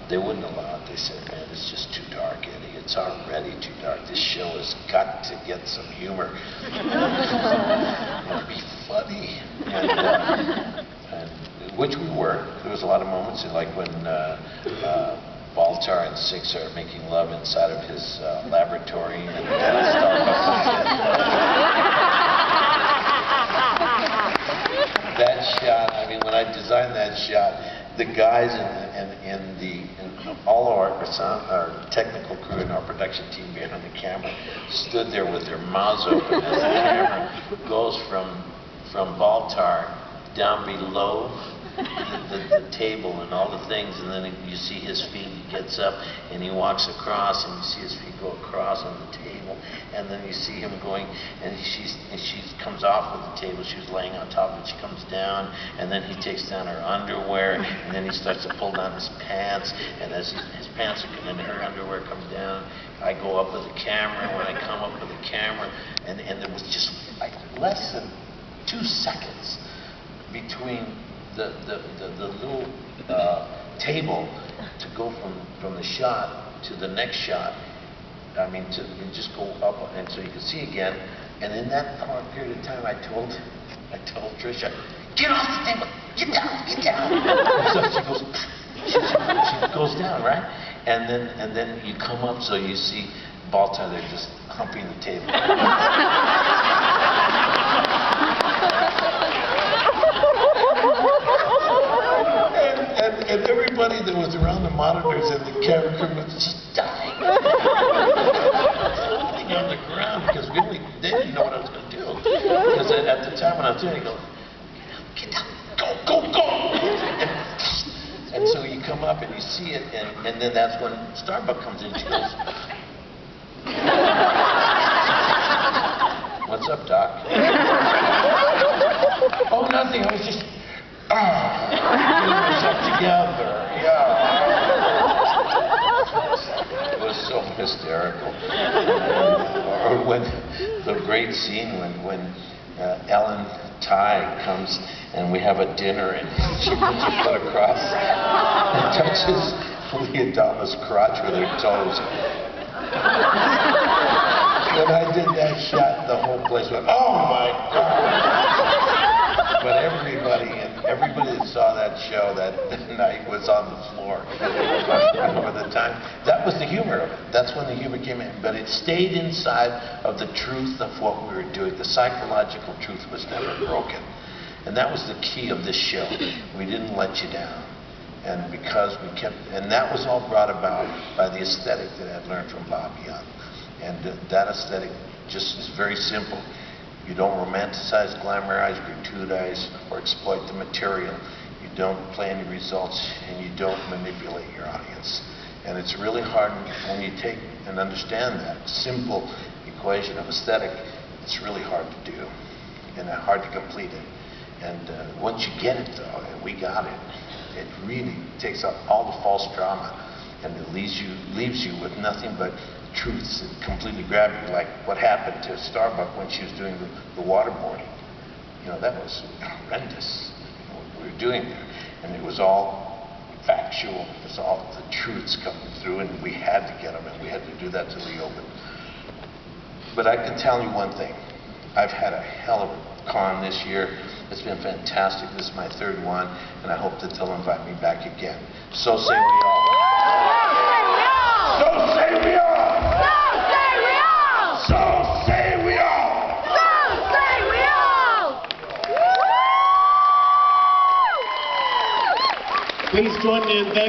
they wouldn't allow it. They said, man, it's just too dark, Eddie. It's already too dark. This show has got to get some humor. It'll be funny. And which we were. There was a lot of moments, like when Baltar and Six are making love inside of his laboratory, and that shot, I mean, when I designed that shot, the guys in all of our technical crew and our production team behind the camera stood there with their mouths open as the camera goes from Baltar down below the table and all the things, and then you see his feet. He gets up and he walks across, and you see his feet go across on the table, and then you see him going, and she comes off of the table. She was laying on top of it. She comes down, and then he takes down her underwear, and then he starts to pull down his pants, and as his pants are coming, her underwear comes down. I go up with the camera. When I come up with the camera, and there was just like less than 2 seconds between the little table to go from the shot to the next shot. I mean, to just go up, and so you can see again. And in that period of time, I told Tricia, get off the table, get down. So she goes down, right? And then you come up, so you see Baltar there just humping the table. And everybody that was around the monitors and the camera crew was just dying. Falling on the ground because they didn't know what I was going to do. Because at the time when I was doing it, I go, get down, go. And so you come up and you see it, and then that's when Starbuck comes in. She goes, what's up, Doc? Oh, nothing. I was just getting myself together. Yeah. It was so hysterical. Or when the great scene when Ellen Ty comes and we have a dinner and she puts her foot across and touches Lee Adama's crotch with her toes. When I did that shot, the whole place went, oh my God. But everybody that saw that show that night was on the floor over the time. That was the humor of it. That's when the humor came in. But it stayed inside of the truth of what we were doing. The psychological truth was never broken. And that was the key of this show. We didn't let you down. And because we kept, and that was all brought about by the aesthetic that I'd learned from Bob Young. And that aesthetic just is very simple. You don't romanticize, glamorize, gratuitize, or exploit the material. You don't play any results, and you don't manipulate your audience. And it's really hard when you take and understand that simple equation of aesthetic. It's really hard to do, and hard to complete it. And once you get it, though, and we got it, it really takes out all the false drama, and it leaves you with nothing but truths that completely grab you, like what happened to Starbuck when she was doing the waterboarding. You know, that was horrendous, what we were doing there. And it was all factual. It was all the truths coming through, and we had to get them, and we had to do that till we opened. But I can tell you one thing. I've had a hell of a con this year. It's been fantastic. This is my 3rd one, and I hope that they'll invite me back again. So say we all. So say we all. So say we all! So say we all! Please join me in thanking